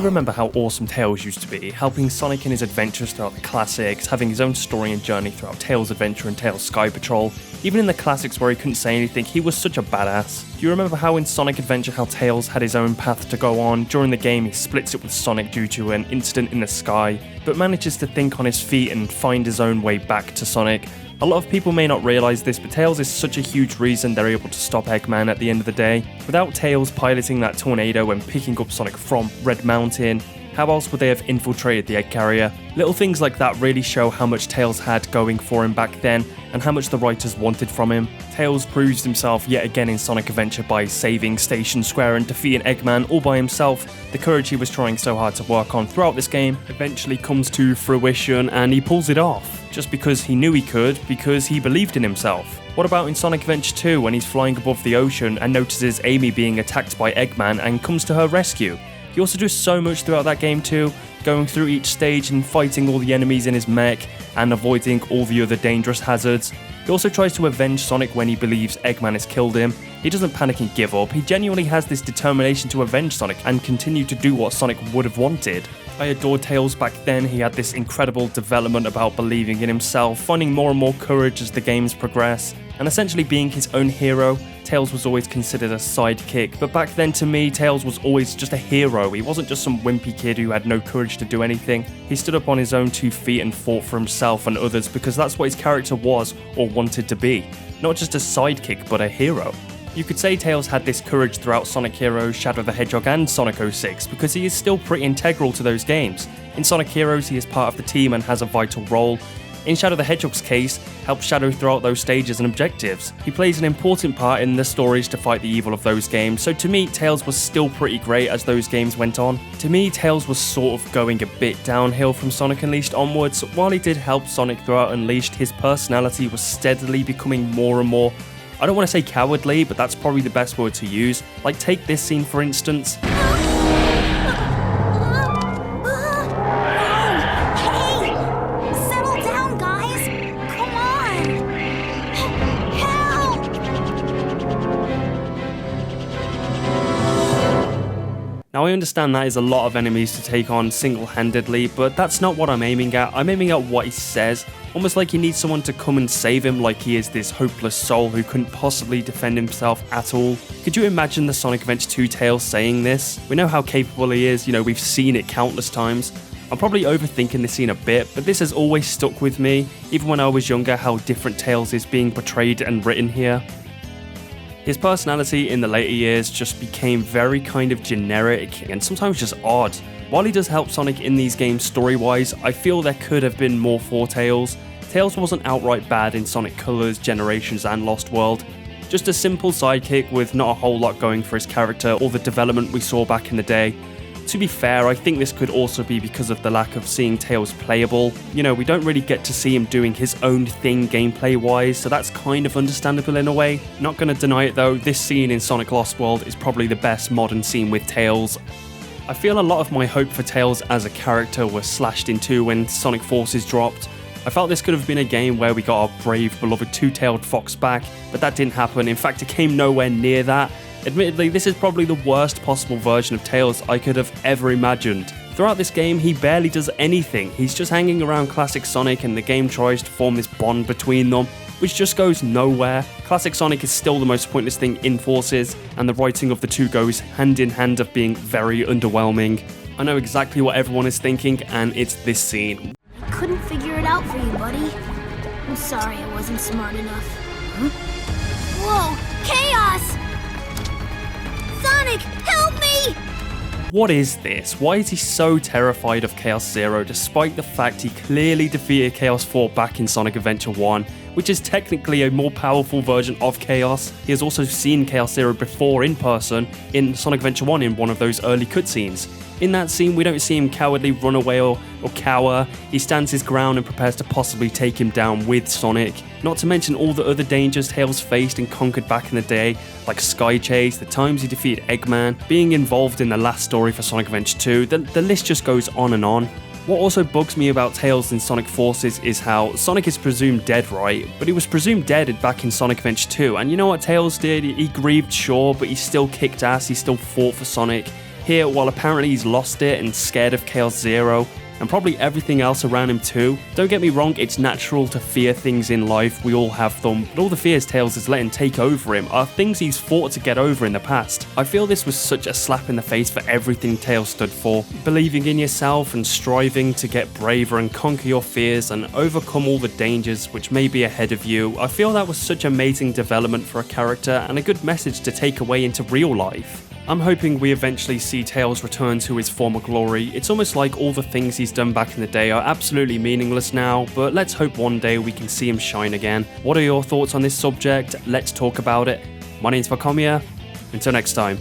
you remember how awesome Tails used to be, helping Sonic in his adventures throughout the classics, having his own story and journey throughout Tails' Adventure and Tails' Sky Patrol? Even in the classics where he couldn't say anything, he was such a badass. Do you remember how in Sonic Adventure how Tails had his own path to go on? During the game he splits it with Sonic due to an incident in the sky, but manages to think on his feet and find his own way back to Sonic. A lot of people may not realise this, but Tails is such a huge reason they're able to stop Eggman at the end of the day. Without Tails piloting that tornado and picking up Sonic from Red Mountain, how else would they have infiltrated the egg carrier? Little things like that really show how much Tails had going for him back then, and how much the writers wanted from him. Tails proves himself yet again in Sonic Adventure by saving Station Square and defeating Eggman all by himself. The courage he was trying so hard to work on throughout this game eventually comes to fruition, and he pulls it off. Just because he knew he could, because he believed in himself. What about in Sonic Adventure 2 when he's flying above the ocean and notices Amy being attacked by Eggman and comes to her rescue? He also does so much throughout that game too, going through each stage and fighting all the enemies in his mech and avoiding all the other dangerous hazards. He also tries to avenge Sonic when he believes Eggman has killed him. He doesn't panic and give up, he genuinely has this determination to avenge Sonic and continue to do what Sonic would have wanted. I adored Tails back then. He had this incredible development about believing in himself, finding more and more courage as the games progress, and essentially being his own hero. Tails was always considered a sidekick, but back then to me, Tails was always just a hero. He wasn't just some wimpy kid who had no courage to do anything. He stood up on his own 2 feet and fought for himself and others because that's what his character was or wanted to be. Not just a sidekick, but a hero. You could say Tails had this courage throughout Sonic Heroes, Shadow the Hedgehog and Sonic 06 because he is still pretty integral to those games. In Sonic Heroes he is part of the team and has a vital role. In Shadow the Hedgehog's case, helps Shadow throughout those stages and objectives. He plays an important part in the stories to fight the evil of those games, so to me Tails was still pretty great as those games went on. To me Tails was sort of going a bit downhill from Sonic Unleashed onwards. While he did help Sonic throughout Unleashed, his personality was steadily becoming more and more, I don't want to say cowardly, but that's probably the best word to use. Like take this scene for instance. Now I understand that is a lot of enemies to take on single-handedly, but that's not what I'm aiming at. I'm aiming at what he says, almost like he needs someone to come and save him, like he is this hopeless soul who couldn't possibly defend himself at all. Could you imagine the Sonic Adventure 2 Tails saying this? We know how capable he is, we've seen it countless times. I'm probably overthinking this scene a bit, but this has always stuck with me, even when I was younger, how different Tails is being portrayed and written here. His personality in the later years just became very kind of generic and sometimes just odd. While he does help Sonic in these games story-wise, I feel there could have been more for Tails. Tails wasn't outright bad in Sonic Colors, Generations and Lost World. Just a simple sidekick with not a whole lot going for his character or the development we saw back in the day. To be fair, I think this could also be because of the lack of seeing Tails playable. We don't really get to see him doing his own thing gameplay-wise, so that's kind of understandable in a way. Not gonna deny it though, this scene in Sonic Lost World is probably the best modern scene with Tails. I feel a lot of my hope for Tails as a character was slashed in two when Sonic Forces dropped. I felt this could have been a game where we got our brave, beloved two-tailed fox back, but that didn't happen. In fact, it came nowhere near that. Admittedly, this is probably the worst possible version of Tails I could have ever imagined. Throughout this game, he barely does anything. He's just hanging around classic Sonic and the game tries to form this bond between them, which just goes nowhere. Classic Sonic is still the most pointless thing in Forces, and the writing of the two goes hand in hand of being very underwhelming. I know exactly what everyone is thinking, and it's this scene. I couldn't figure it out for you, buddy. I'm sorry I wasn't smart enough. Huh? Whoa! Chaos! Sonic, help me! What is this? Why is he so terrified of Chaos Zero despite the fact he clearly defeated Chaos 4 back in Sonic Adventure 1, which is technically a more powerful version of Chaos. He has also seen Chaos Zero before in person in Sonic Adventure 1 in one of those early cutscenes. In that scene, we don't see him cowardly run away or cower. He stands his ground and prepares to possibly take him down with Sonic. Not to mention all the other dangers Tails faced and conquered back in the day, like Sky Chase, the times he defeated Eggman, being involved in the last story for Sonic Adventure 2, the list just goes on and on. What also bugs me about Tails in Sonic Forces is how Sonic is presumed dead, right? But he was presumed dead back in Sonic Adventure 2, and you know what Tails did? He grieved, sure, but he still kicked ass, he still fought for Sonic. Here, while apparently he's lost it and scared of Chaos Zero, and probably everything else around him too. Don't get me wrong, it's natural to fear things in life, we all have them, but all the fears Tails is letting take over him are things he's fought to get over in the past. I feel this was such a slap in the face for everything Tails stood for. Believing in yourself and striving to get braver and conquer your fears and overcome all the dangers which may be ahead of you. I feel that was such amazing development for a character and a good message to take away into real life. I'm hoping we eventually see Tails return to his former glory. It's almost like all the things he's done back in the day are absolutely meaningless now, but let's hope one day we can see him shine again. What are your thoughts on this subject? Let's talk about it. My name's Vacomia. Until next time.